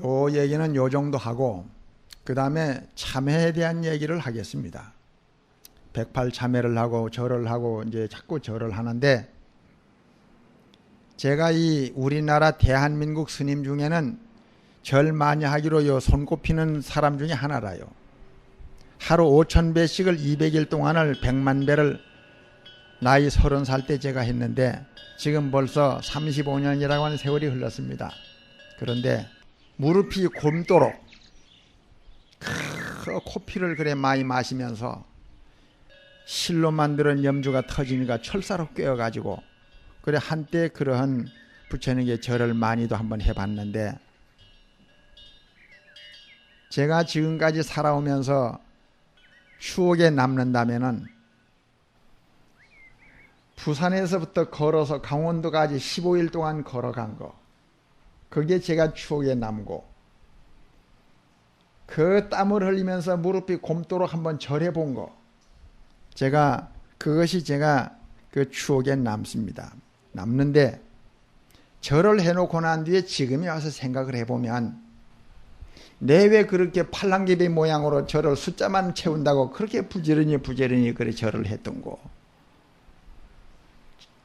요 얘기는 요 정도 하고 그 다음에 참회에 대한 얘기를 하겠습니다. 108참회를 하고 절을 하고 이제 자꾸 절을 하는데, 제가 이 우리나라 대한민국 스님 중에는 절 많이 하기로 요 손꼽히는 사람 중에 하나라요. 하루 5,000배씩을 200일 동안을 100만 배를 나이 30살 때 제가 했는데, 지금 벌써 35년이라고 하는 세월이 흘렀습니다. 그런데 무릎이 굼도록 그 코피를 그래 많이 마시면서 실로 만드는 염주가 터지니까 철사로 꿰어가지고, 그래 한때 그러한 부처님께 절을 많이도 한번 해봤는데, 제가 지금까지 살아오면서 추억에 남는다면은 부산에서부터 걸어서 강원도까지 15일 동안 걸어간 거, 그게 제가 추억에 남고, 그 땀을 흘리면서 무릎이 굼도록 한번 절해 본 거, 그것이 제가 그 추억에 남습니다. 남는데, 절을 해놓고 난 뒤에 지금에 와서 생각을 해보면, 내 왜 그렇게 팔랑개비 모양으로 절을 숫자만 채운다고 그렇게 부지런히 그래 절을 했던 거.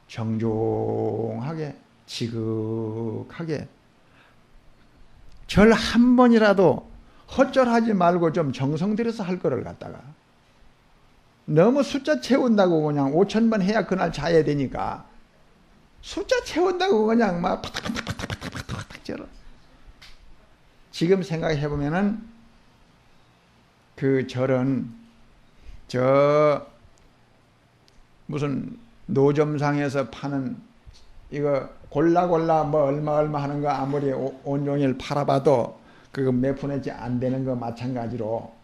정중하게 지극하게 절 한 번이라도 헛절하지 말고 좀 정성 들여서 할 거를 갖다가 너무 숫자 채운다고 그냥 5,000번 해야 그날 자야 되니까 숫자 채운다고 그냥 막 파닥파닥 절을. 지금 생각해 보면은 그 절은 저 무슨 노점상에서 파는 이거 골라 뭐 얼마 하는 거 아무리 온종일 팔아봐도 그거 몇 푼에 안 되는 거 마찬가지로,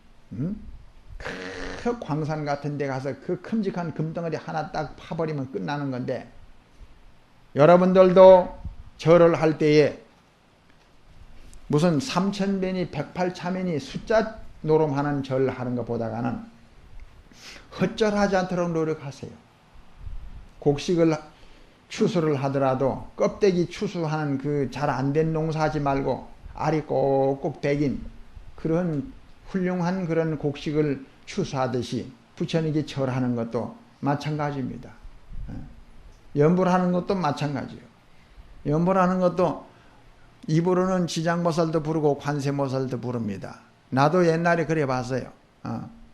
그 광산 같은 데 가서 그 큼직한 금덩어리 하나 딱 파버리면 끝나는 건데, 여러분들도 절을 할 때에 무슨 3,000배니 108참회니 숫자 노름하는 절 하는 것보다는 헛절하지 않도록 노력하세요. 곡식을 추수를 하더라도 껍데기 추수하는 그 잘 안 된 농사하지 말고 알이 꼭꼭 배긴 그런 훌륭한 그런 곡식을 추수하듯이 부처님께 절하는 것도 마찬가지입니다. 연불하는 것도 마찬가지예요. 연불하는 것도 입으로는 지장보살도 부르고 관세모살도 부릅니다. 나도 옛날에 그래 봤어요.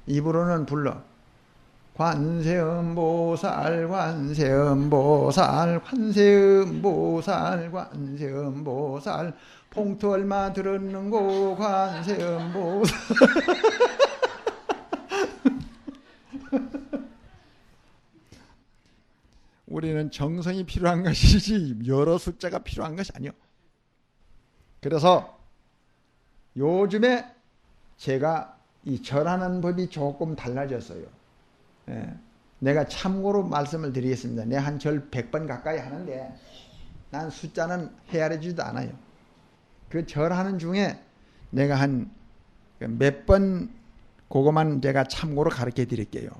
입으로는 불러. 관세음보살 관세음보살 관세음보살 관세음보살 봉투 얼마 들었는고 관세음보살. 우리는 정성이 필요한 것이지 여러 숫자가 필요한 것이 아니요. 그래서 요즘에 제가 이 절하는 법이 조금 달라졌어요. 내가 참고로 말씀을 드리겠습니다. 내가 한 절 100번 가까이 하는데 난 숫자는 헤아려지도 않아요. 그 절하는 중에 내가 한 몇 번 그것만 제가 참고로 가르쳐 드릴게요.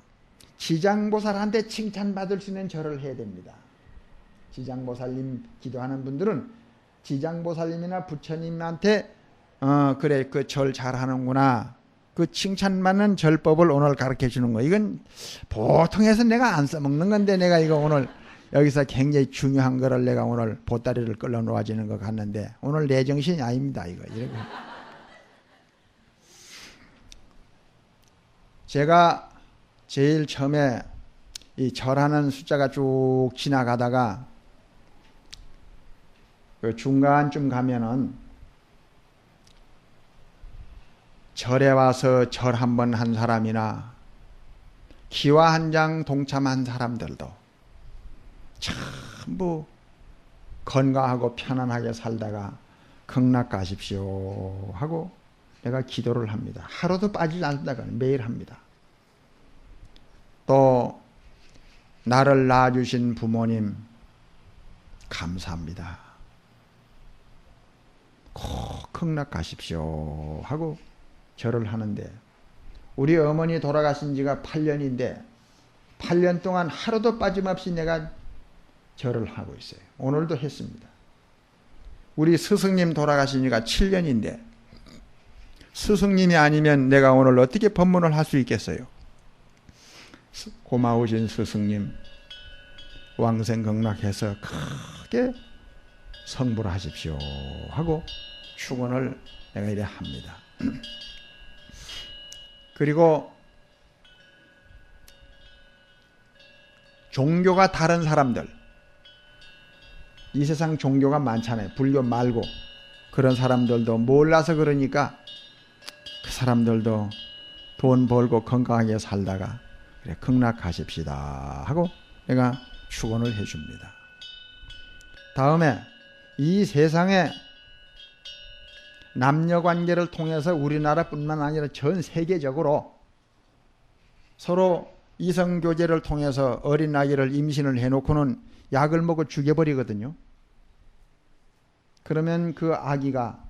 지장보살한테 칭찬받을 수 있는 절을 해야 됩니다. 지장보살님 기도하는 분들은 지장보살님이나 부처님한테 그래 그 절 잘하는구나, 그 칭찬받는 절법을 오늘 가르쳐 주는 거. 이건 보통 해서 내가 안 써먹는 건데, 내가 이거 오늘 여기서 굉장히 중요한 거를 내가 오늘 보따리를 끌어 놓아지는 것 같는데, 오늘 내 정신이 아닙니다. 이거 이렇게. 제가 제일 처음에 이 절하는 숫자가 쭉 지나가다가 그 중간쯤 가면은 절에 와서 절 한 번 한 사람이나 기와 한 장 동참한 사람들도 전부 건강하고 편안하게 살다가 극락 가십시오 하고 내가 기도를 합니다. 하루도 빠지지 않다가 매일 합니다. 또 나를 낳아주신 부모님 감사합니다. 꼭 극락 가십시오 하고 절을 하는데, 우리 어머니 돌아가신 지가 8년인데 8년 동안 하루도 빠짐없이 내가 절을 하고 있어요. 오늘도 했습니다. 우리 스승님 돌아가시니까 7년인데 스승님이 아니면 내가 오늘 어떻게 법문을 할 수 있겠어요? 고마우신 스승님 왕생극락해서 크게 성불 하십시오 하고 축원을 내가 이래 합니다. 그리고 종교가 다른 사람들, 이 세상 종교가 많잖아요. 불교 말고. 그런 사람들도 몰라서 그러니까 그 사람들도 돈 벌고 건강하게 살다가 그래 극락하십시다 하고 내가 축원을 해줍니다. 다음에 이 세상에 남녀관계를 통해서 우리나라뿐만 아니라 전 세계적으로 서로 이성교제를 통해서 어린 아이를 임신을 해놓고는 약을 먹고 죽여버리거든요. 그러면 그 아기가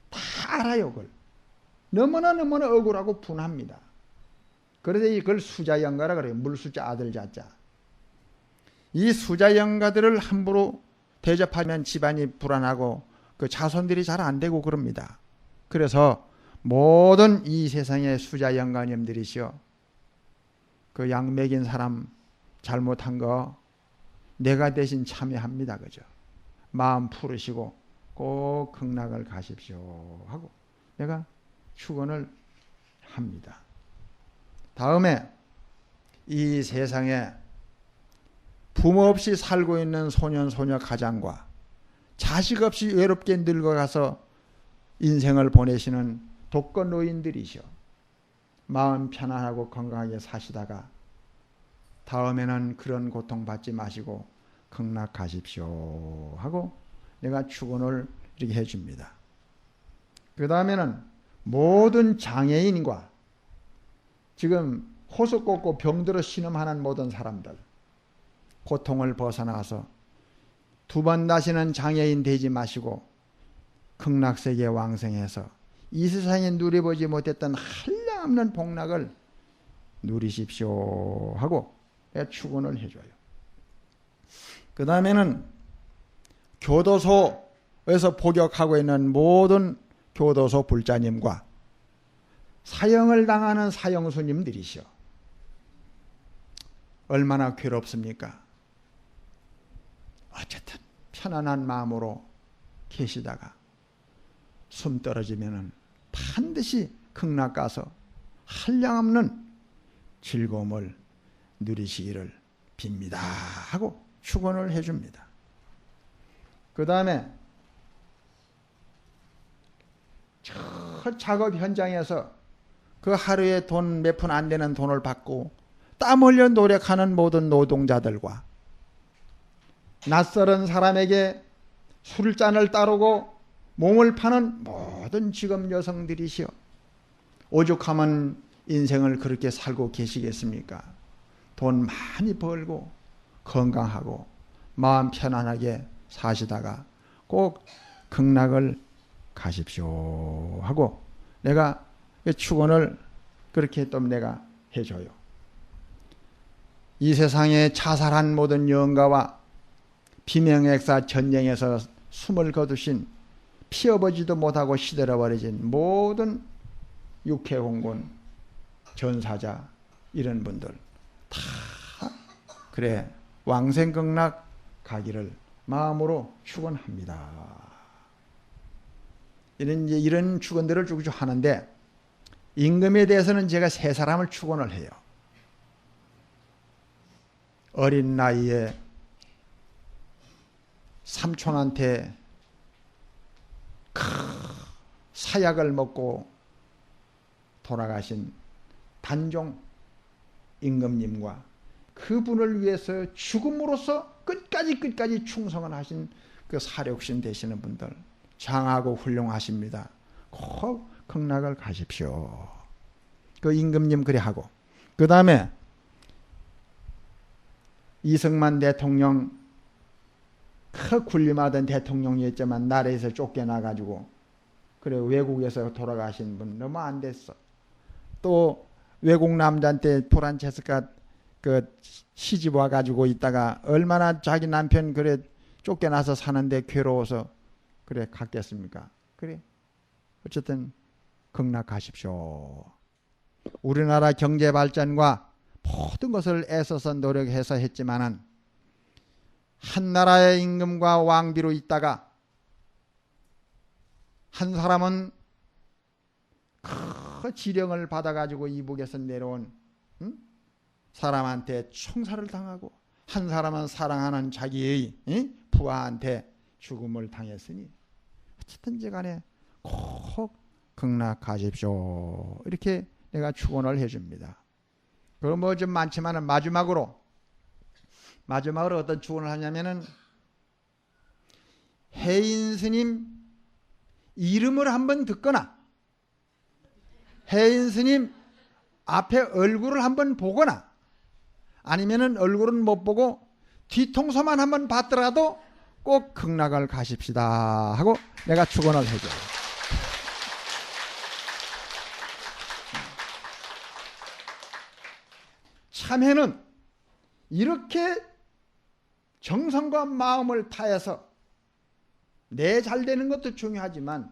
다 알아요. 그걸. 너무나 억울하고 분합니다. 그래서 이걸 수자영가라 그래요. 물수자 아들 자자. 이 수자영가들을 함부로 대접하면 집안이 불안하고 그 자손들이 잘 안 되고 그럽니다. 그래서 모든 이 세상의 수자영가님들이시여 그 양 먹인 사람 잘못한 거 내가 대신 참여합니다. 그죠? 마음 풀으시고 꼭 극락을 가십시오 하고 내가 축원을 합니다. 다음에 이 세상에 부모 없이 살고 있는 소년 소녀 가장과 자식 없이 외롭게 늙어가서 인생을 보내시는 독거노인들이시오. 마음 편안하고 건강하게 사시다가 다음에는 그런 고통받지 마시고 극락하십시오 하고 내가 축원을 이렇게 해줍니다. 그 다음에는 모든 장애인과 지금 호소 꽂고 병들어 신음하는 모든 사람들 고통을 벗어나서 두 번 다시는 장애인 되지 마시고 극락세계 왕생해서 이 세상에 누려보지 못했던 한량없는 복락을 누리십시오 하고 축원을 해줘요. 그 다음에는 교도소에서 복역하고 있는 모든 교도소 불자님과 사형을 당하는 사형수님들이시오. 얼마나 괴롭습니까? 어쨌든 편안한 마음으로 계시다가 숨 떨어지면은 반드시 극락 가서 한량없는 즐거움을 누리시기를 빕니다 하고 축원을 해줍니다. 그 다음에 저 작업 현장에서 그 하루에 돈 몇 푼 안 되는 돈을 받고 땀 흘려 노력하는 모든 노동자들과 낯설은 사람에게 술잔을 따르고 몸을 파는 모든 직업 여성들이시여 오죽하면 인생을 그렇게 살고 계시겠습니까? 돈 많이 벌고 건강하고 마음 편안하게 사시다가 꼭 극락을 가십시오 하고 내가 축원을 그렇게 또 내가 해줘요. 이 세상에 자살한 모든 영가와 비명액사 전쟁에서 숨을 거두신 피어보지도 못하고 시들어버려진 모든 육해공군 전사자 이런 분들 다 그래 왕생극락 가기를 마음으로 축원합니다. 이런 축원들을 쭉쭉 하는데 임금에 대해서는 제가 세 사람을 축원을 해요. 어린 나이에 삼촌한테 사약을 먹고 돌아가신 단종 임금님과 그분을 위해서 죽음으로써 끝까지 충성을 하신 그 사력신 되시는 분들 장하고 훌륭하십니다. 꼭 극락을 가십시오. 그 임금님 그래 하고 그 다음에 이승만 대통령 크 군림하던 대통령이었지만 나라에서 쫓겨나가지고 그래 외국에서 돌아가신 분 너무 안 됐어. 또 외국 남자한테 프란체스카 그 시집 와가지고 있다가 얼마나 자기 남편 그래 쫓겨나서 사는데 괴로워서 그래 갖겠습니까? 그래 어쨌든 극락하십시오. 우리나라 경제 발전과 모든 것을 애써서 노력해서 했지만은 한 나라의 임금과 왕비로 있다가 한 사람은 그 지령을 받아가지고 이북에서 내려온 사람한테 총살을 당하고 한 사람은 사랑하는 자기의 부하한테 죽음을 당했으니 어쨌든지 간에 꼭 극락하십시오. 이렇게 내가 축원을 해줍니다. 그럼 뭐 좀 많지만은 마지막으로 어떤 축원을 하냐면은 해인 스님 이름을 한번 듣거나 해인 스님 앞에 얼굴을 한번 보거나 아니면은 얼굴은 못 보고 뒤통수만 한번 봤더라도 꼭 극락을 가십시다 하고 내가 축원을 해줘요. 참회는 이렇게 정성과 마음을 다해서 내 잘되는 것도 중요하지만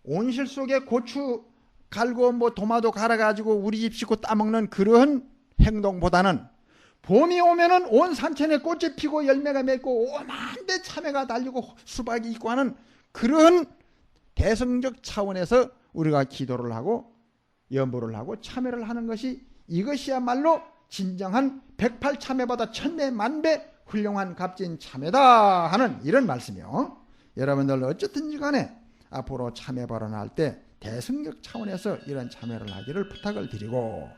온실 속에 고추 갈고 뭐 도마도 갈아가지고 우리 집 식구 따먹는 그런 행동보다는 봄이 오면은 온 산천에 꽃이 피고 열매가 맺고 오만대 참외가 달리고 수박이 있고 하는 그런 대성적 차원에서 우리가 기도를 하고 염불을 하고 참회를 하는 것이 이것이야말로 진정한 108참회보다 1000배 만배 훌륭한 값진 참회다 하는 이런 말씀이요. 여러분들 어쨌든지 간에 앞으로 참회 발언할 때 대승적 차원에서 이런 참회를 하기를 부탁을 드리고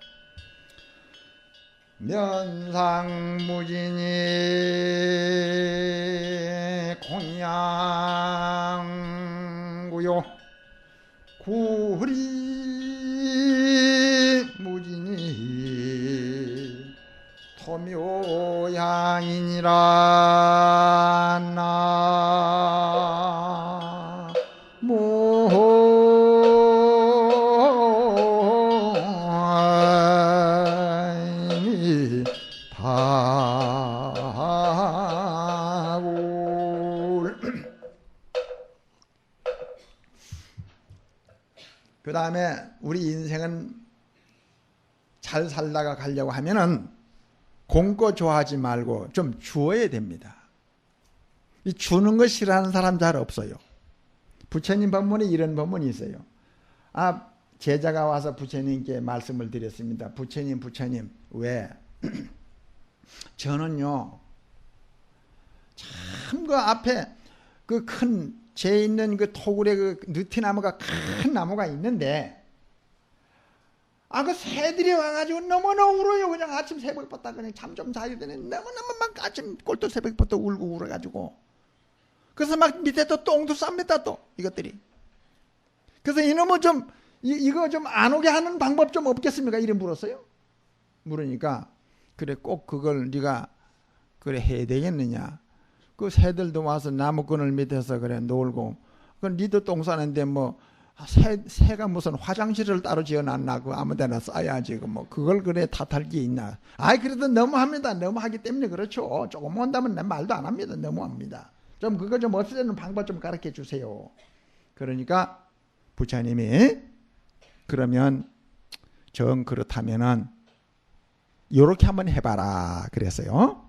면상무진이 공양구요 구리 무진이 토묘양이니라 나모 그 다음에 우리 인생은 잘 살다가 가려고 하면은 공거 좋아하지 말고 좀 주어야 됩니다. 이 주는 거 싫어하는 사람 잘 없어요. 부처님 법문에 이런 법문이 있어요. 제자가 와서 부처님께 말씀을 드렸습니다. 부처님 왜 저는요 참 그 앞에 그 큰 재 있는 그 토굴에 그 느티나무가 큰 나무가 있는데 그 새들이 와가지고 너무너무 울어요. 그냥 아침 새벽부터 그냥 잠 좀 자야 되네. 너무너무 막 아침 꼴도 새벽부터 울고 울어가지고 그래서 막 밑에 또 똥도 쌉니다 또 이것들이. 그래서 이놈은 좀 이거 좀 안 오게 하는 방법 좀 없겠습니까? 이래 물었어요. 물으니까 그래 꼭 그걸 네가 그래 해야 되겠느냐. 그 새들도 와서 나무끈을 밑에서 그래 놀고 그 니도 똥 싸는데 뭐 새가 무슨 화장실을 따로 지어놨나 그 아무데나 싸야지 그 뭐 그걸 그래 탓할 게 있나. 그래도 너무합니다. 너무하기 때문에 그렇죠. 조금 온다면 내 말도 안 합니다. 너무합니다. 좀 그거 좀 없애는 방법 좀 가르쳐 주세요. 그러니까 부처님이 그러면 정 그렇다면은 요렇게 한번 해봐라 그랬어요.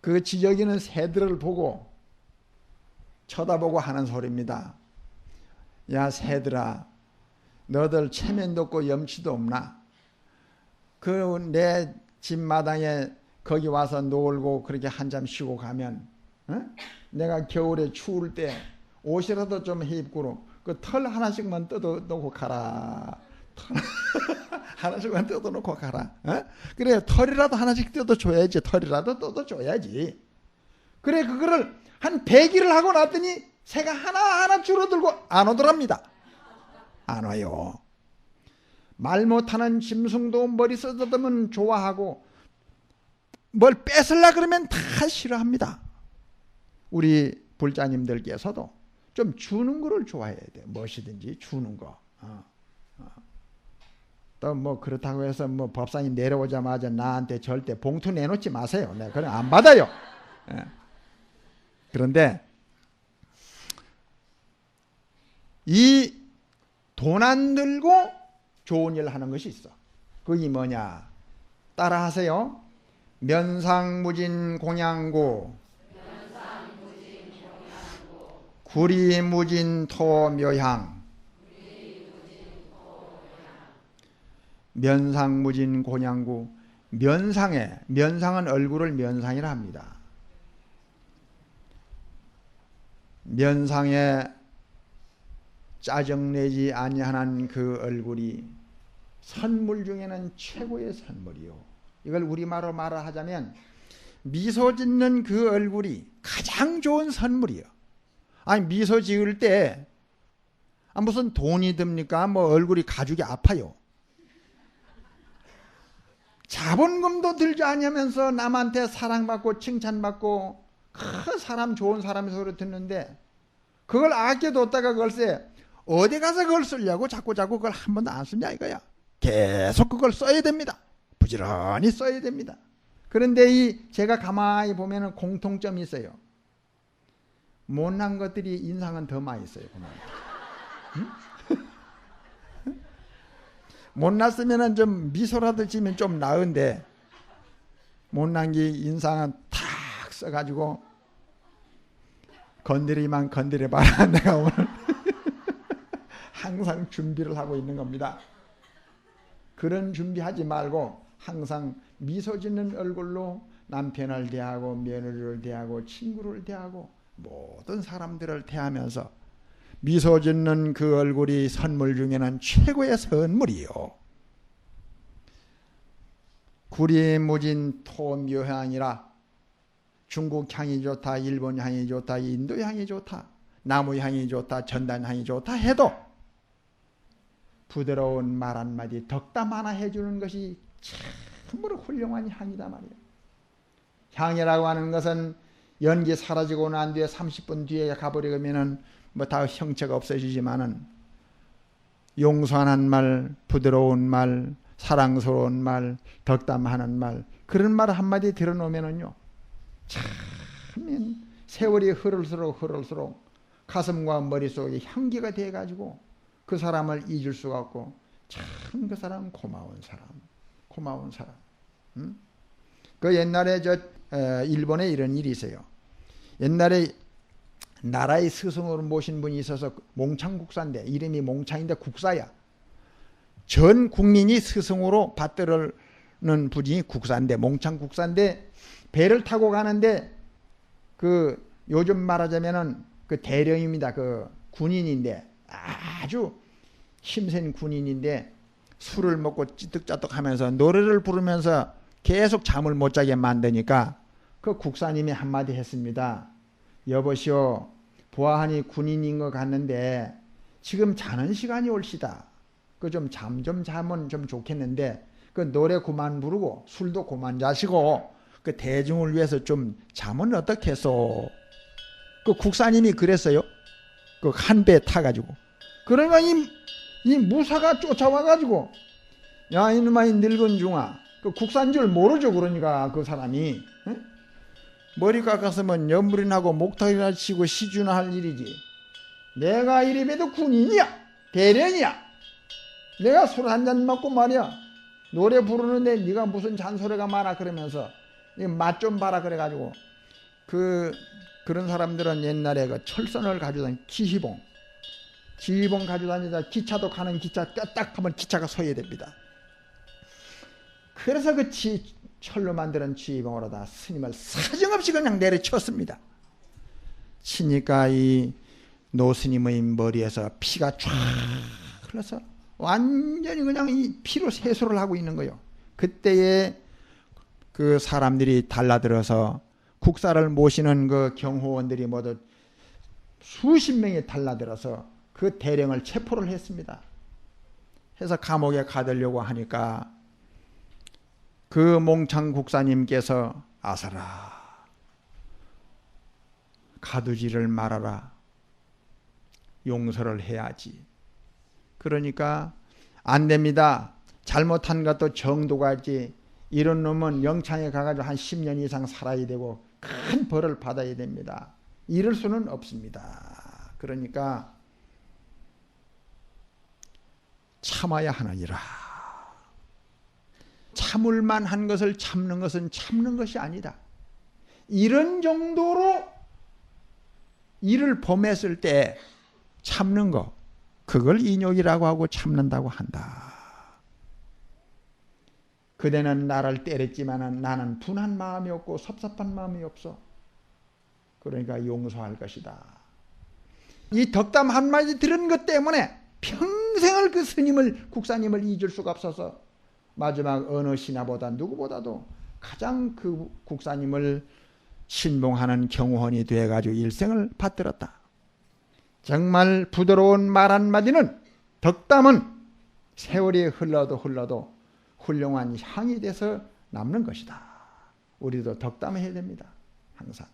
그 지저귀는 새들을 보고 쳐다보고 하는 소리입니다. 야 새들아 너들 체면도 없고 염치도 없나? 그 내 집 마당에 거기 와서 놀고 그렇게 한잠 쉬고 가면 내가 겨울에 추울 때 옷이라도 좀 입고 그 털 하나씩만 뜯어놓고 가라. 하나씩만 뜯어놓고 가라. 그래 털이라도 하나씩 뜯어줘야지. 털이라도 뜯어줘야지. 그래 그거를 한 100일을 하고 났더니 새가 하나하나 줄어들고 안 오더랍니다. 안 와요. 말 못하는 짐승도 머리 쓰다듬으면 좋아하고 뭘 뺏으려 그러면 다 싫어합니다. 우리 불자님들께서도 좀 주는 거를 좋아해야 돼. 무엇이든지 주는 거. 또 뭐 그렇다고 해서 뭐 법상이 내려오자마자 나한테 절대 봉투 내놓지 마세요. 내가 그럼 안 받아요. 그런데 이 돈 안 들고 좋은 일 하는 것이 있어. 그게 뭐냐? 따라 하세요. 면상무진 공양구, 구리무진 토묘향. 면상무진 공양구. 면상은 얼굴을 면상이라 합니다. 면상에 짜증내지 아니하는 그 얼굴이 선물 중에는 최고의 선물이요. 이걸 우리말로 말하자면 미소 짓는 그 얼굴이 가장 좋은 선물이요. 아니 미소 지을 때 무슨 돈이 듭니까? 뭐 얼굴이 가죽이 아파요. 자본금도 들지 않으면서 남한테 사랑받고 칭찬받고 큰 사람 좋은 사람의 소리 듣는데 그걸 아껴뒀다가 글쎄 어디 가서 그걸 쓰려고 자꾸 그걸 한 번도 안 쓰냐 이거야. 계속 그걸 써야 됩니다. 부지런히 써야 됩니다. 그런데 제가 가만히 보면은 공통점이 있어요. 못난 것들이 인상은 더 많이 있어요. 응? 못났으면은 좀 미소라도 지면 좀 나은데 못난 게 인상은 탁 써가지고 건드리만 건드려봐라. 내가 오늘 항상 준비를 하고 있는 겁니다. 그런 준비하지 말고 항상 미소 짓는 얼굴로 남편을 대하고 며느리를 대하고 친구를 대하고 모든 사람들을 대하면서 미소 짓는 그 얼굴이 선물 중에는 최고의 선물이요. 구리무진 토묘향이라 중국 향이 좋다, 일본 향이 좋다, 인도 향이 좋다, 나무 향이 좋다, 전단 향이 좋다 해도 부드러운 말 한마디 덕담 하나 해주는 것이 참으로 훌륭한 향이다 말이에요. 향이라고 하는 것은 연기 사라지고 난 뒤에 30분 뒤에 가버리면은 뭐 다 형체가 없어지지만은 용서하는 말, 부드러운 말, 사랑스러운 말, 덕담하는 말, 그런 말 한마디 들어놓으면은요 참 세월이 흐를수록 가슴과 머릿속에 향기가 돼가지고 그 사람을 잊을 수가 없고 참 그 사람은 고마운 사람. 응? 그 옛날에 일본에 이런 일이 있어요. 옛날에 나라의 스승으로 모신 분이 있어서 몽창국사인데 이름이 몽창인데 국사야. 전 국민이 스승으로 받들는 분이 국사인데 몽창국사인데 배를 타고 가는데 그 요즘 말하자면은 그 대령입니다. 그 군인인데 아주 힘센 군인인데 술을 먹고 찌득짜득하면서 노래를 부르면서 계속 잠을 못 자게 만드니까 그 국사님이 한마디 했습니다. 여보시오, 보아하니 군인인 것 같는데 지금 자는 시간이 올시다. 그 좀 자면 좀 좋겠는데 그 노래 그만 부르고 술도 그만 자시고 그 대중을 위해서 좀 자면 어떻겠소? 그 국사님이 그랬어요. 그 한 배 타가지고. 그러니까 이 무사가 쫓아와가지고 야 이놈아 이 늙은 중아 그 국사인 줄 모르죠. 그러니까 그 사람이 응? 머리 깎았으면 연물이 나고 목탁이나 치고 시주나 할 일이지. 내가 이름에도 군인이야. 대령이야. 내가 술 한잔 먹고 말이야 노래 부르는데 네가 무슨 잔소리가 많아 그러면서 맛 좀 봐라 그래가지고 그런 사람들은 옛날에 그 철선을 가지고 다니 지휘봉 가지고 다니다 기차도 가는 기차 딱 하면 기차가 서야 됩니다. 그래서 그 철로 만드는 지휘봉으로다 스님을 사정없이 그냥 내려쳤습니다. 치니까 이 노스님의 머리에서 피가 쫙 흘러서 완전히 그냥 이 피로 세수를 하고 있는 거예요. 그때에 그 사람들이 달라들어서 국사를 모시는 그 경호원들이 모두 수십 명이 달라들어서 그 대령을 체포를 했습니다. 해서 감옥에 가두려고 하니까 그 몽창 국사님께서 아사라 가두지를 말아라. 용서를 해야지. 그러니까 안 됩니다. 잘못한 것도 정도가 있지. 이런 놈은 영창에 가가지고 한 10년 이상 살아야 되고 큰 벌을 받아야 됩니다. 이럴 수는 없습니다. 그러니까 참아야 하느니라. 참을 만한 것을 참는 것은 참는 것이 아니다. 이런 정도로 일을 범했을 때 참는 거, 그걸 인욕이라고 하고 참는다고 한다. 그대는 나를 때렸지만 나는 분한 마음이 없고 섭섭한 마음이 없어. 그러니까 용서할 것이다. 이 덕담 한마디 들은 것 때문에 평생을 그 스님을, 국사님을 잊을 수가 없어서 마지막 어느 신하보다 누구보다도 가장 그 국사님을 신봉하는 경호원이 돼가지고 일생을 받들었다. 정말 부드러운 말 한마디는, 덕담은 세월이 흘러도 훌륭한 향이 돼서 남는 것이다. 우리도 덕담해야 됩니다. 항상.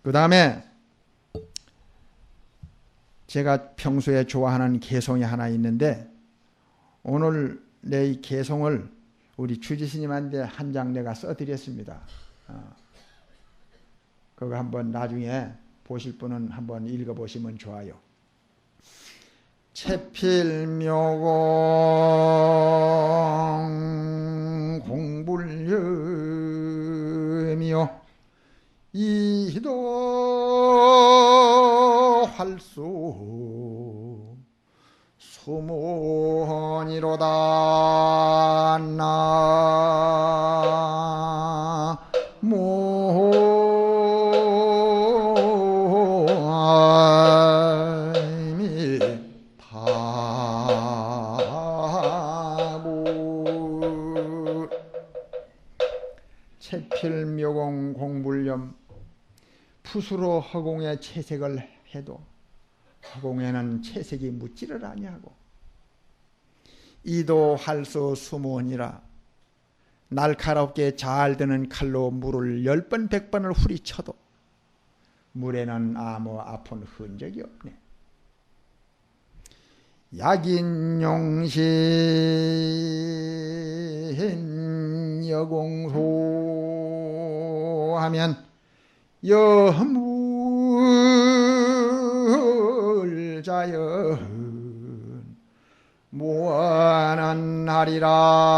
그 다음에 제가 평소에 좋아하는 개송이 하나 있는데, 오늘 내 이 개송을 우리 주지스님한테 한 장 내가 써드렸습니다. 그거 한번 나중에 보실 분은 한번 읽어보시면 좋아요. 채필묘공 공불념이요 이도 활수 수문이로다. 나모 채필묘공 공불념. 풋으로 허공에 채색을 해도 허공에는 채색이 묻지를 아니하고, 이도 활수 수문이라. 날카롭게 잘 드는 칼로 물을 10번 100번을 후리쳐도 물에는 아무 아픈 흔적이 없네. 약인용신 여공소 하면 여물자연 무한한 하리라.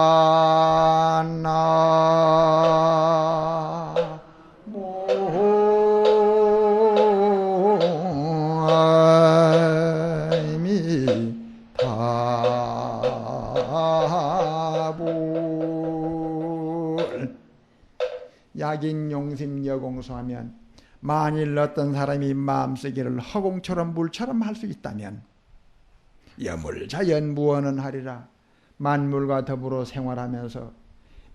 약인용심 여공소하면, 만일 어떤 사람이 마음쓰기를 허공처럼 물처럼 할 수 있다면 여물자연무언은 하리라. 만물과 더불어 생활하면서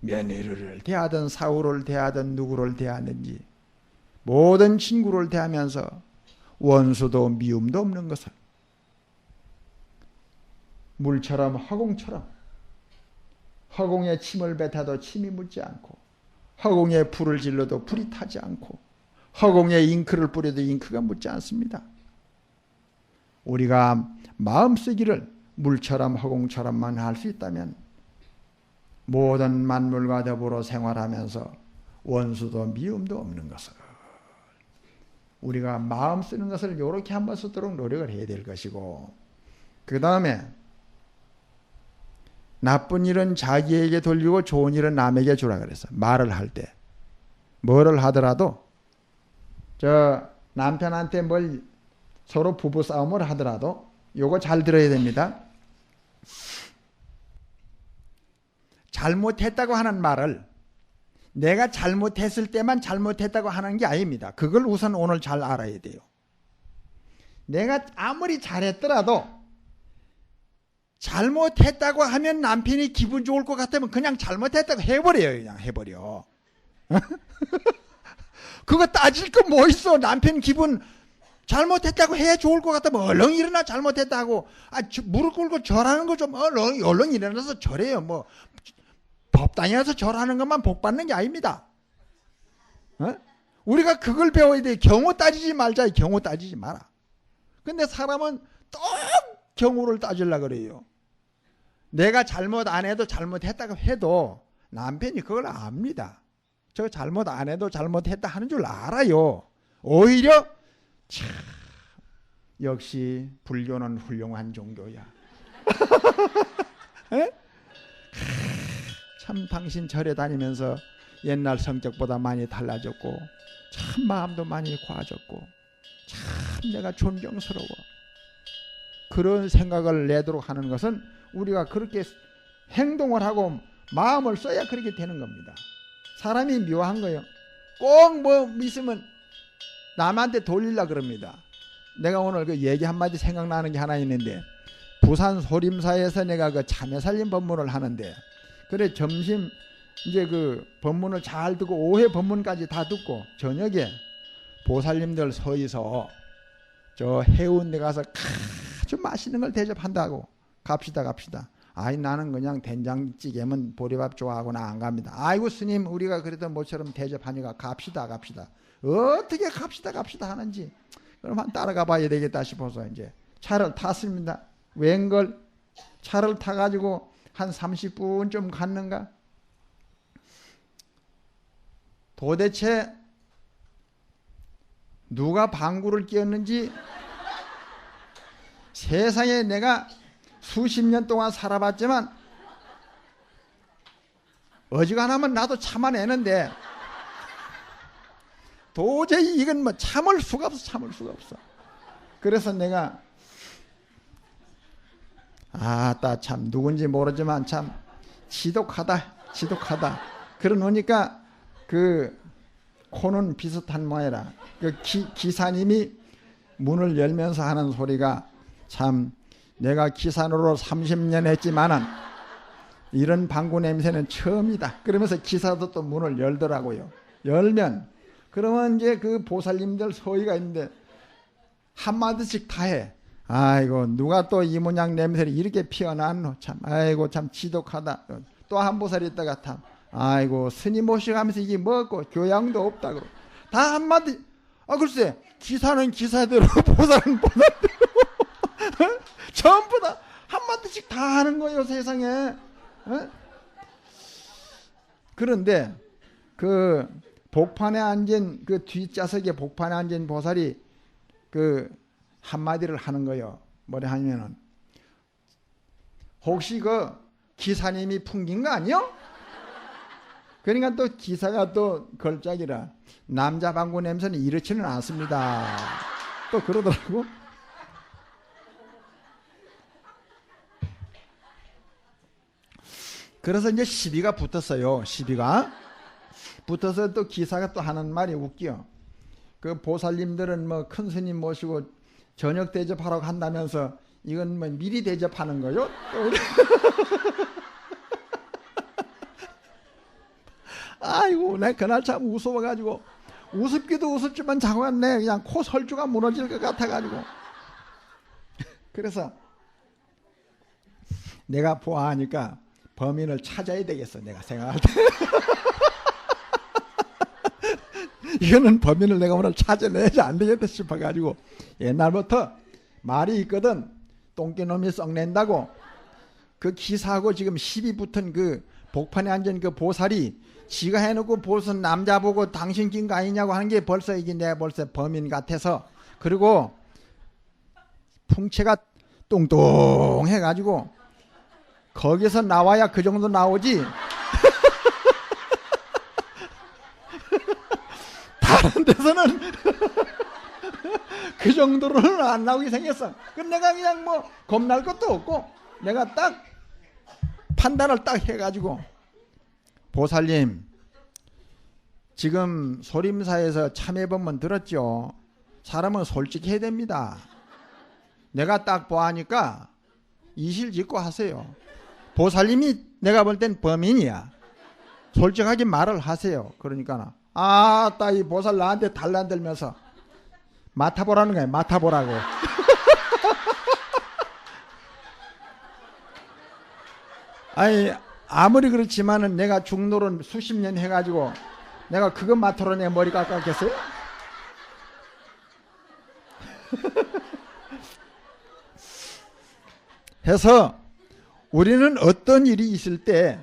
며느리를 대하든 사후를 대하든 누구를 대하든지 모든 친구를 대하면서 원수도 미움도 없는 것을, 물처럼 허공처럼 허공에 침을 뱉어도 침이 묻지 않고, 허공에 불을 질러도 불이 타지 않고, 허공에 잉크를 뿌려도 잉크가 묻지 않습니다. 우리가 마음쓰기를 물처럼 허공처럼만 할 수 있다면 모든 만물과 더불어 생활하면서 원수도 미움도 없는 것을, 우리가 마음 쓰는 것을 이렇게 한번 쓰도록 노력을 해야 될 것이고, 그 다음에 나쁜 일은 자기에게 돌리고 좋은 일은 남에게 주라 그랬어. 말을 할 때 뭐를 하더라도, 저 남편한테 뭘 서로 부부 싸움을 하더라도 요거 잘 들어야 됩니다. 잘못했다고 하는 말을 내가 잘못했을 때만 잘못했다고 하는 게 아닙니다. 그걸 우선 오늘 잘 알아야 돼요. 내가 아무리 잘했더라도 잘못했다고 하면 남편이 기분 좋을 것 같으면 그냥 잘못했다고 해버려요. 그냥 해버려. 그거 따질 거 뭐 있어. 남편 기분 잘못했다고 해야 좋을 것 같으면 얼른 일어나 잘못했다고. 무릎 꿇고 절하는 거 좀 얼른 일어나서 절해요. 뭐 법당에 서 절하는 것만 복 받는 게 아닙니다. 우리가 그걸 배워야 돼. 경우 따지지 말자. 경우 따지지 마라. 근데 사람은 또 경우를 따지려고 그래요. 내가 잘못 안 해도 잘못했다고 해도 남편이 그걸 압니다. 저 잘못 안 해도 잘못했다 하는 줄 알아요. 오히려 참 역시 불교는 훌륭한 종교야. 에? 참 당신 절에 다니면서 옛날 성격보다 많이 달라졌고 참 마음도 많이 고와졌고 참 내가 존경스러워. 그런 생각을 내도록 하는 것은 우리가 그렇게 행동을 하고 마음을 써야 그렇게 되는 겁니다. 사람이 묘한 거예요. 꼭 뭐 있으면 남한테 돌리려고 그럽니다. 내가 오늘 그 얘기 한마디 생각나는 게 하나 있는데, 부산 소림사에서 내가 그 참회살림 법문을 하는데, 그래 점심 이제 그 법문을 잘 듣고 오후 법문까지 다 듣고 저녁에 보살님들 서있어 저 해운대 가서 아주 맛있는 걸 대접한다고 갑시다. 아이 나는 그냥 된장찌개면 보리밥 좋아하고 나 안 갑니다. 아이고 스님 우리가 그래도 모처럼 대접하니까 갑시다. 어떻게 갑시다 하는지 그럼 한 따라가 봐야 되겠다 싶어서 이제 차를 탔습니다. 웬걸 차를 타가지고 한 30분쯤 갔는가. 도대체 누가 방구를 뀌었는지 세상에 내가 수십 년 동안 살아봤지만 어지간하면 나도 참아내는데 도저히 이건 뭐 참을 수가 없어. 그래서 내가 아따 참 누군지 모르지만 참 지독하다. 그러니까 그 코는 비슷한 모양이라 그 기사님이 문을 열면서 하는 소리가 참 내가 기사노로 30년 했지만은 이런 방구 냄새는 처음이다. 그러면서 기사도 또 문을 열더라고요. 열면 그러면 이제 그 보살님들 서희가 있는데 한마디씩 다 해. 아이고 누가 또 이 모양 냄새를 이렇게 피워놨노 참. 아이고 참 지독하다. 또 한 보살이 있다가 참 아이고 스님 모셔가면서 이게 뭐고 교양도 없다고 다 한마디. 글쎄 기사는 기사대로 보살은 보살대로 전부 다 한마디씩 다 하는 거예요 세상에. 그런데 그 복판에 앉은 그 뒷좌석에 복판에 앉은 보살이 그 한마디를 하는 거예요. 뭐래 하냐면은 혹시 그 기사님이 풍긴 거 아니요? 그러니까 또 기사가 또 걸작이라 남자 방구 냄새는 이렇지는 않습니다. 또 그러더라고. 그래서 이제 시비가 붙었어요. 시비가 붙어서 또 기사가 또 하는 말이 웃겨. 그 보살님들은 뭐 큰 스님 모시고 저녁 대접하라고 한다면서 이건 뭐 미리 대접하는 거요? 아이고 내 그날 참 무서워가지고 우습기도 우습지만 자꾸만 내 그냥 코 설주가 무너질 것 같아가지고 그래서 내가 보아하니까 범인을 찾아야 되겠어. 내가 생각할 때 이거는 범인을 내가 오늘 찾아내지 안 되겠다 싶어가지고 옛날부터 말이 있거든. 똥개놈이 썩낸다고. 그 기사하고 지금 시비 붙은 그 복판에 앉은 그 보살이 지가 해놓고 보선 남자 보고 당신 낀 거 아니냐고 하는 게 벌써 이게 내가 벌써 범인 같아서. 그리고 풍채가 뚱뚱해가지고 거기서 나와야 그 정도 나오지 다른 데서는 그 정도로는 안 나오게 생겼어. 그럼 내가 그냥 뭐 겁날 것도 없고 내가 딱 판단을 딱 해가지고 보살님 지금 소림사에서 참회법문 들었죠? 사람은 솔직해야 됩니다. 내가 딱 보아하니까 이실직고 하세요. 보살님이 내가 볼 땐 범인이야. 솔직하게 말을 하세요. 그러니까 아따 이 보살 나한테 달란들면서 맡아보라는 거야. 맡아보라고. 아니 아무리 그렇지만은 내가 중노론 수십 년 해가지고 내가 그것 맡으러 내 머리 깎았겠어요? 해서 우리는 어떤 일이 있을 때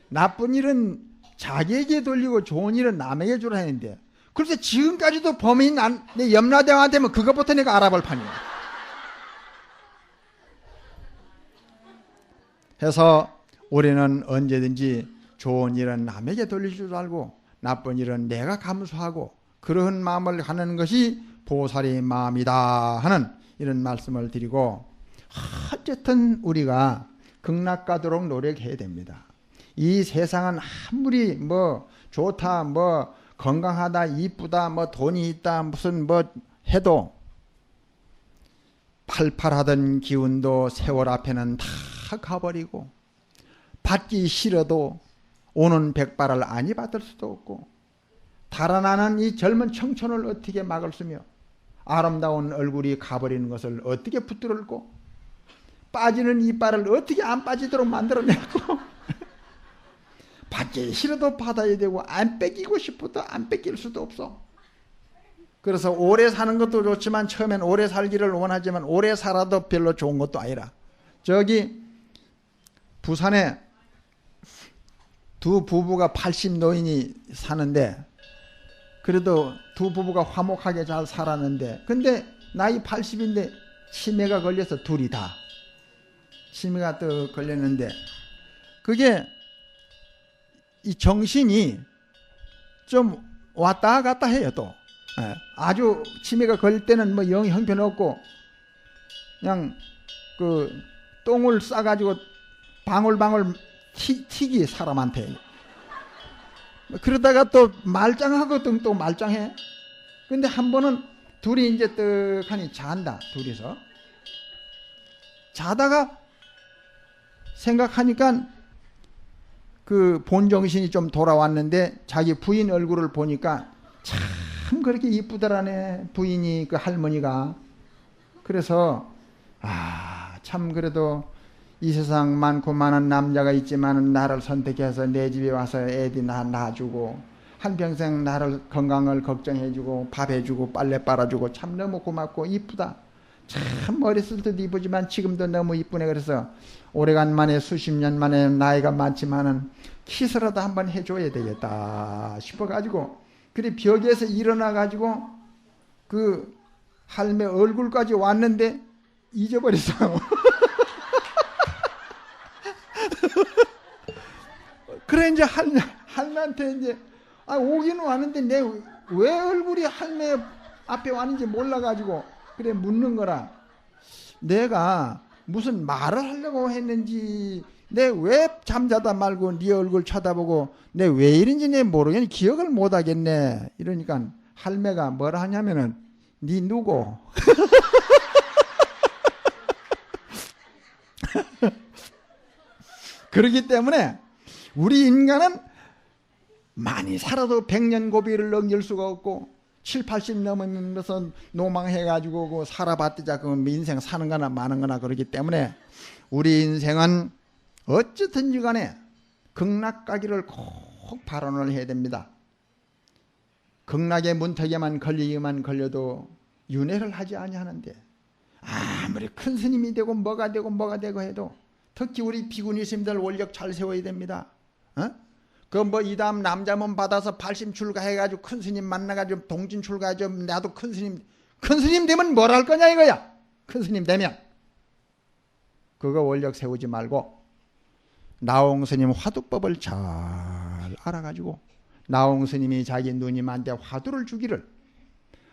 나쁜 일은 자기에게 돌리고 좋은 일은 남에게 주라 했는데 글쎄 지금까지도 범인 내 염라대왕한테면 그것부터 내가 알아볼 판이야. 해서 우리는 언제든지 좋은 일은 남에게 돌릴 줄 알고 나쁜 일은 내가 감수하고 그러한 마음을 하는 것이 보살의 마음이다 하는 이런 말씀을 드리고, 어쨌든 우리가 극락가도록 노력해야 됩니다. 이 세상은 아무리 뭐 좋다, 뭐 건강하다, 이쁘다, 뭐 돈이 있다, 무슨 뭐 해도 팔팔하던 기운도 세월 앞에는 다 가버리고, 받기 싫어도 오는 백발을 아니 받을 수도 없고, 달아나는 이 젊은 청춘을 어떻게 막을 수며, 아름다운 얼굴이 가버리는 것을 어떻게 붙들고, 빠지는 이빨을 어떻게 안 빠지도록 만들어내고 받기 싫어도 받아야 되고, 안 뺏기고 싶어도 안 뺏길 수도 없어. 그래서 오래 사는 것도 좋지만 처음엔 오래 살기를 원하지만 오래 살아도 별로 좋은 것도 아니라, 저기 부산에 두 부부가 80 노인이 사는데, 그래도 두 부부가 화목하게 잘 살았는데, 근데 나이 80인데 치매가 걸려서 둘이 다 치매가 또 걸렸는데, 그게 이 정신이 좀 왔다 갔다 해요. 또 아주 치매가 걸릴 때는 뭐 영 형편없고 그냥 그 똥을 싸가지고 방울방울 튀기 사람한테. 그러다가 또 말짱하거든. 또 말짱해. 근데 한 번은 둘이 이제 떡하니 잔다. 둘이서 자다가 생각하니까 그 본정신이 좀 돌아왔는데, 자기 부인 얼굴을 보니까 참 그렇게 이쁘더라네, 부인이, 그 할머니가. 그래서 참 그래도 이 세상 많고 많은 남자가 있지만 나를 선택해서 내 집에 와서 애들 낳아주고 한평생 나를 건강을 걱정해주고 밥 해주고 빨래 빨아주고 참 너무 고맙고 이쁘다. 참 어렸을 때도 이쁘지만 지금도 너무 이쁘네. 그래서 오래간만에 수십 년 만에 나이가 많지만은 키스라도 한번 해줘야 되겠다 싶어가지고, 그래 벽에서 일어나가지고 그 할매 얼굴까지 왔는데 잊어버렸어. 그래 이제 할매한테 이제 오기는 왔는데 내 왜 얼굴이 할매 앞에 왔는지 몰라가지고 그래 묻는 거라. 내가 무슨 말을 하려고 했는지, 내 왜 잠자다 말고 네 얼굴 쳐다보고 내 왜 이런지 내 모르겠니, 기억을 못 하겠네. 이러니까 할매가 뭐라 하냐면은, 네 누구? 그렇기 때문에 우리 인간은 많이 살아도 100년 고비를 넘길 수가 없고, 7, 80 넘으면서 노망해가지고 그 살아봤자 그 인생 사는 거나 마는 거나 그렇기 때문에 우리 인생은 어쨌든지 간에 극락 가기를 꼭 발언을 해야 됩니다. 극락의 문턱에만 걸리기만 걸려도 윤회를 하지 아니하는데, 아무리 큰 스님이 되고 뭐가 되고 해도 특히 우리 비구니 스님들 원력 잘 세워야 됩니다. 그 뭐 이 다음 남자문 받아서 80 출가해가지고 큰 스님 만나가지고 동진 출가해서 나도 큰 스님 되면 뭘 할 거냐 이거야. 큰 스님 되면 그거 원력 세우지 말고 나홍 스님 화두법을 잘 알아가지고, 나홍 스님이 자기 누님한테 화두를 주기를,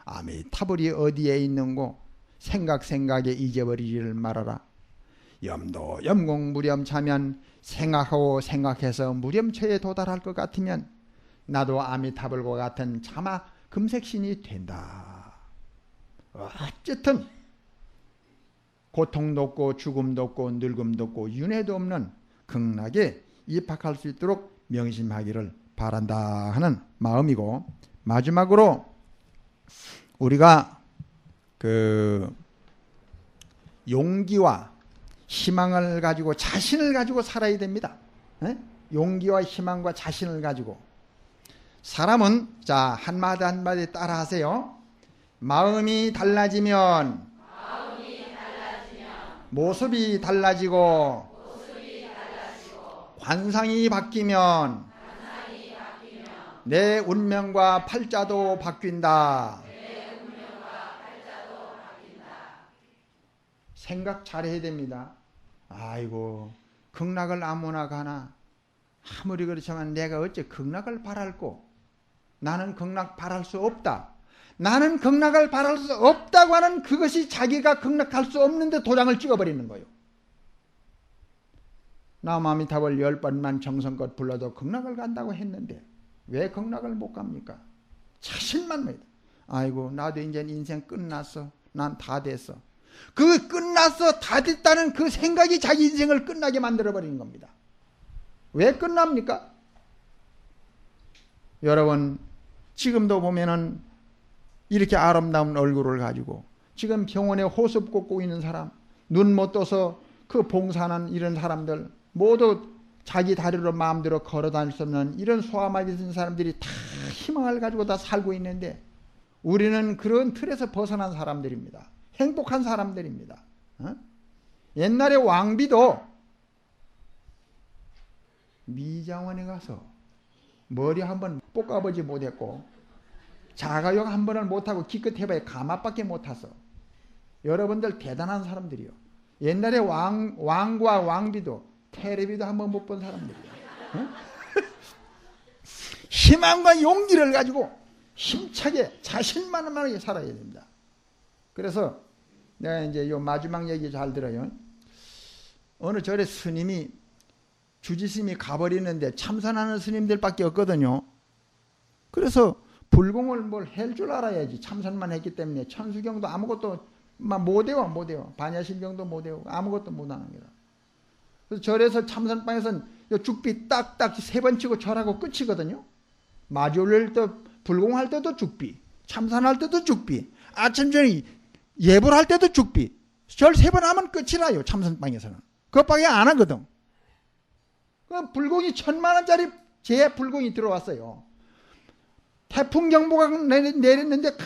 아미타불이 어디에 있는고 생각에 잊어버리지를 말아라. 염도 염공 무렴차면 생각해서 무렴처에 도달할 것 같으면 나도 아미타불과 같은 차마 금색신이 된다. 어쨌든 고통도 없고 죽음도 없고 늙음도 없고 윤회도 없는 극락에 입학할 수 있도록 명심하기를 바란다 하는 마음이고, 마지막으로 우리가 그 용기와 희망을 가지고 자신을 가지고 살아야 됩니다. 용기와 희망과 자신을 가지고. 사람은 자 한마디 한마디 따라 하세요. 마음이 달라지면 모습이 달라지고 관상이 바뀌면 내 운명과 팔자도 바뀐다. 생각 잘해야 됩니다. 아이고 극락을 아무나 가나. 아무리 그렇지만 내가 어째 극락을 바랄꼬. 나는 극락 바랄 수 없다. 나는 극락을 바랄 수 없다고 하는 그것이 자기가 극락할 수 없는데 도장을 찍어버리는 거예요. 나무아미타불 10번만 정성껏 불러도 극락을 간다고 했는데 왜 극락을 못 갑니까? 자신만 믿어. 아이고 나도 이제 인생 끝났어. 난 다 됐어. 그 끝났어 다 됐다는 그 생각이 자기 인생을 끝나게 만들어버리는 겁니다. 왜 끝납니까? 여러분 지금도 보면은 이렇게 아름다운 얼굴을 가지고 지금 병원에 호흡 꽂고 있는 사람, 눈 못 떠서 그 봉사하는 이런 사람들 모두 자기 다리로 마음대로 걸어 다닐 수 없는 이런 소아마비 든 사람들이 다 희망을 가지고 다 살고 있는데 우리는 그런 틀에서 벗어난 사람들입니다. 행복한 사람들입니다. 옛날에 왕비도 미장원에 가서 머리 한번 볶아보지 못했고 자가용 한 번을 못하고 기껏 해봐야 가마밖에 못 탔어. 여러분들 대단한 사람들이요. 옛날에 왕과 왕비도 텔레비도 한번 못 본 사람들이에요. 희망과 용기를 가지고 힘차게 자신만만하게 살아야 됩니다. 그래서 내가 이제 요 마지막 얘기 잘 들어요. 어느 절에 스님이 주지스님이 가버리는데 참선하는 스님들밖에 없거든요. 그래서 불공을 뭘 할 줄 알아야지. 참선만 했기 때문에 천수경도 아무것도 못 외워. 반야심경도 못 외우고 아무것도 못하는 거라. 그래서 절에서 참선방에서는 죽비 딱딱 3번 치고 절하고 끝이거든요. 마주 올릴 때 불공할 때도 죽비, 참선할 때도 죽비, 아침 전에 예불 할 때도 죽비. 절 3번 하면 끝이라요. 참선방에서는 그것밖에 안 하거든. 그 불공이 1000만원짜리 제 불공이 들어왔어요. 태풍 경보가 내렸는데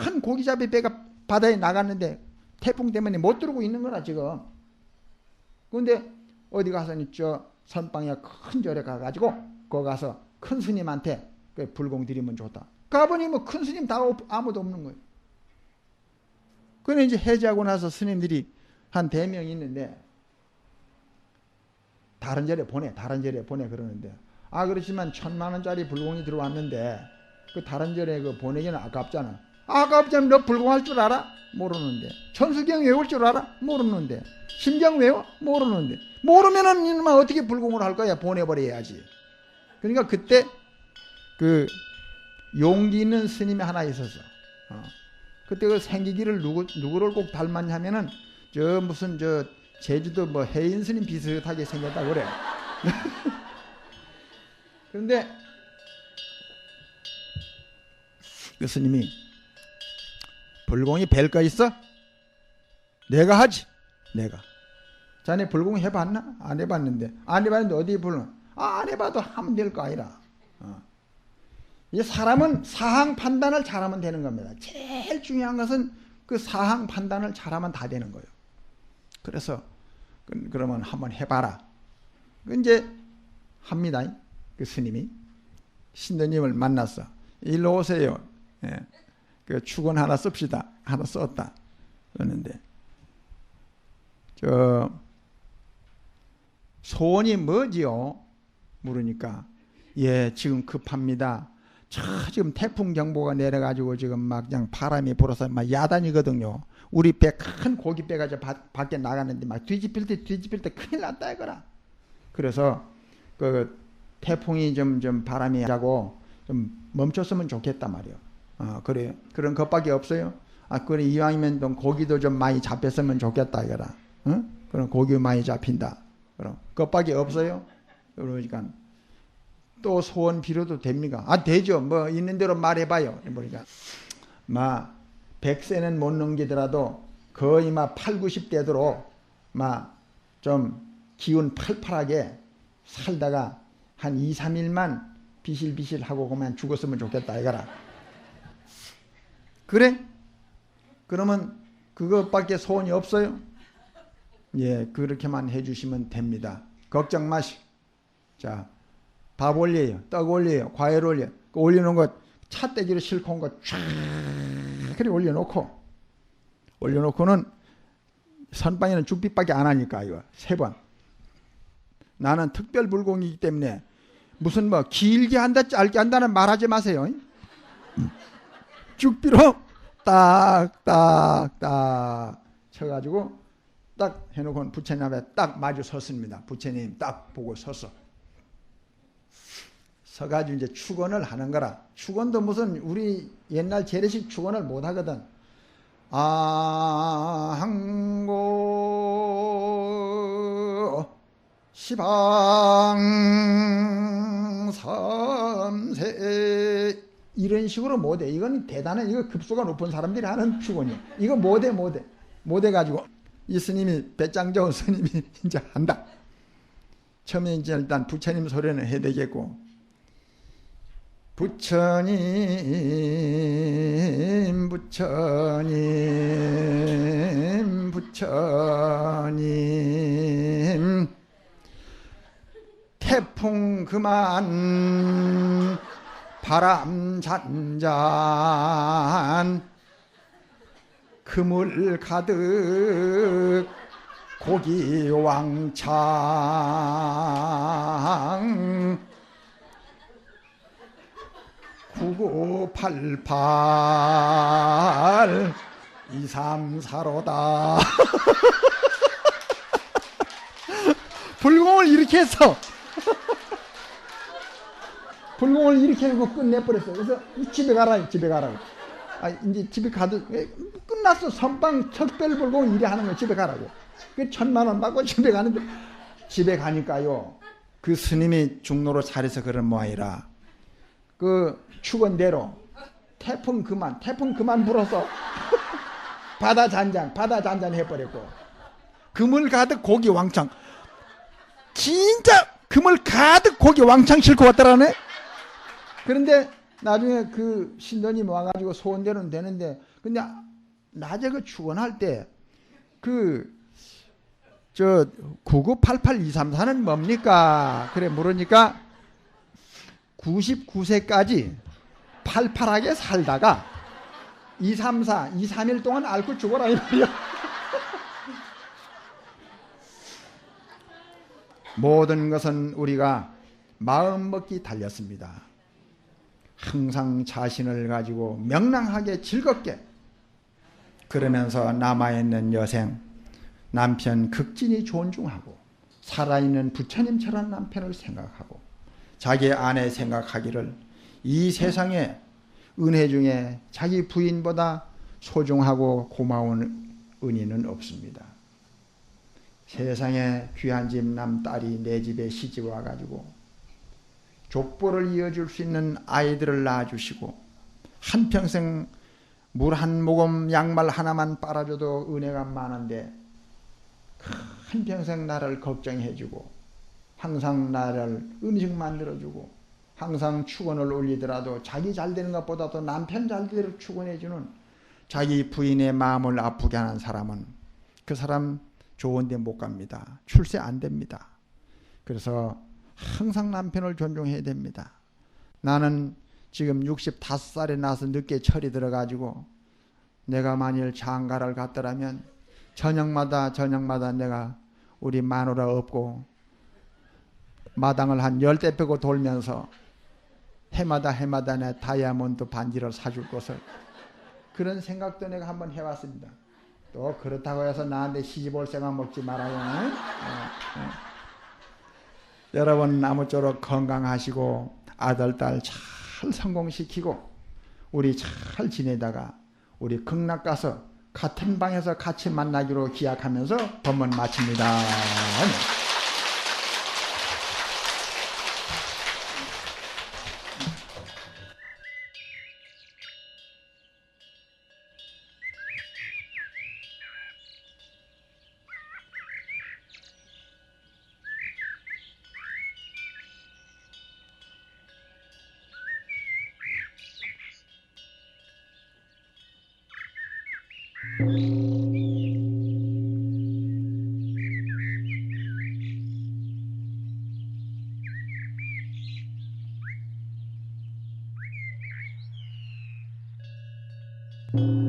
큰 고기잡이 배가 바다에 나갔는데 태풍 때문에 못 들어오고 있는 거라 지금. 그런데 어디 가서 저 선방에 큰 절에 가가지고 거기 가서 큰 스님한테 그 불공 드리면 좋다. 가보니 뭐 큰 스님 다 아무도 없는 거예요. 그래 이제 해제하고 나서 스님들이 한 4명 있는데 다른 절에 보내 그러는데 그렇지만 1000만원짜리 불공이 들어왔는데 그 다른 절에 그 보내기는 아깝잖아. 아깝잖아. 너 불공할 줄 알아? 모르는데. 천수경 외울 줄 알아? 모르는데. 심경 외워? 모르는데. 모르면은 이놈아 어떻게 불공을 할 거야? 보내버려야지. 그러니까 그때 그 용기 있는 스님이 하나 있었어. 그때 그 생기기를 누구를 꼭 닮았냐면은 저 무슨 저 제주도 뭐 해인 스님 비슷하게 생겼다고 그래. 그런데 그 스님이 불공이 뵐 거 있어? 내가 하지. 내가. 자네 불공 해봤나? 안 해봤는데. 안 해봤는데 어디 불러? 안 해봐도 하면 될 거 아니라. 이 사람은 사항 판단을 잘하면 되는 겁니다. 제일 중요한 것은 그 사항 판단을 잘하면 다 되는 거예요. 그래서 그러면 한번 해봐라. 이제 합니다. 그 스님이 신도님을 만났어. 일로 오세요. 예. 그 축원 하나 씁시다. 하나 썼다. 그러는데 저 소원이 뭐지요? 물으니까 예 지금 급합니다. 지금 태풍 경보가 내려가지고 지금 막 그냥 바람이 불어서 막 야단이거든요. 우리 배 큰 고기 배가 저 밖에 나가는데 막 뒤집힐 때 큰일 났다 이거라. 그래서 그 태풍이 좀 바람이 자고 좀 멈췄으면 좋겠단 말이에요. 그래 그런 것밖에 없어요. 그래 이왕이면 좀 고기도 좀 많이 잡혔으면 좋겠다 이거라. 응? 그럼 고기 많이 잡힌다. 그럼 그것밖에 없어요. 그러니까 또 소원 빌어도 됩니까? 되죠. 뭐 있는 대로 말해봐요. 그러니까 막 100세는 못 넘기더라도 거의 막 8, 90대도록 막 좀 기운 팔팔하게 살다가 한 2, 3일만 비실비실하고 그만 죽었으면 좋겠다 이거라. 그래? 그러면 그것밖에 소원이 없어요? 예, 그렇게만 해주시면 됩니다. 걱정 마시고. 자, 밥 올려요. 떡 올려요. 과일 올려요. 그 올려놓은 거 찻대기로 싣고 온 거 쫙 그렇게 올려놓고는 선방에는 죽빛밖에 안 하니까 이거 3번. 나는 특별불공이기 때문에 무슨 뭐 길게 한다 짧게 한다는 말하지 마세요. 죽비로 딱딱딱 쳐가지고 딱 해놓고 부처님 앞에 딱 마주 섰습니다. 부처님 딱 보고 섰어. 서가지고 이제 축원을 하는 거라. 축원도 무슨 우리 옛날 재래식 축원을 못 하거든. 아항고 시방삼세 이런 식으로 못해. 이건 대단한, 이거 급수가 높은 사람들이 하는 축원이야. 이거 못해. 못해가지고 이 스님이, 배짱 좋은 스님이 이제 한다. 처음에 이제 일단 부처님 소리는 해야 되겠고, 부처님 태풍 그만 바람 잔잔 그물 가득 고기 왕창 9988 234로다. 불공을 이렇게 했어. 불공을 이렇게 하고 끝내버렸어. 그래서 집에 가라고. 이제 집에 가도 끝났어. 선방 특별불공 이래 하는 거 집에 가라고. 그 1000만 원 받고 집에 가는데, 집에 가니까요, 그 스님이 중로로 차려서 그런 모양이라 그 축원대로 태풍 그만 불어서 바다 잔잔 해버렸고, 그물 가득 고기 왕창, 진짜 그물 가득 고기 왕창 싣고 왔더라네. 그런데 나중에 그 신도님 와가지고 소원대로는 되는데, 근데 낮에 그 축원할 때 저 9988234는 뭡니까? 그래 물으니까 99세까지 팔팔하게 살다가 2-3일 동안 앓고 죽어라 이 말이야. 모든 것은 우리가 마음먹기 달렸습니다. 항상 자신을 가지고 명랑하게 즐겁게, 그러면서 남아있는 여생 남편 극진히 존중하고, 살아있는 부처님처럼 남편을 생각하고, 자기 아내 생각하기를 이 세상에 은혜 중에 자기 부인보다 소중하고 고마운 은인은 없습니다. 세상에 귀한 집 남딸이 내 집에 시집 와가지고 족보를 이어줄 수 있는 아이들을 낳아주시고, 한평생 물 한 모금 양말 하나만 빨아줘도 은혜가 많은데 한평생 나를 걱정해주고, 항상 나를 음식 만들어주고, 항상 축원을 올리더라도 자기 잘 되는 것보다도 남편 잘 되도록 축원해주는 자기 부인의 마음을 아프게 하는 사람은 그 사람 좋은 데 못 갑니다. 출세 안 됩니다. 그래서 항상 남편을 존중해야 됩니다. 나는 지금 65살에 나서 늦게 철이 들어가지고, 내가 만일 장가를 갔더라면 저녁마다 내가 우리 마누라 업고 마당을 한 10대 빼고 돌면서 해마다 내 다이아몬드 반지를 사줄 것을, 그런 생각도 내가 한번 해왔습니다. 또 그렇다고 해서 나한테 시집 올 생각 먹지 말아요. 여러분 아무쪼록 건강하시고 아들 딸 잘 성공시키고 우리 잘 지내다가 우리 극락 가서 같은 방에서 같이 만나기로 기약하면서 법문 마칩니다. 네.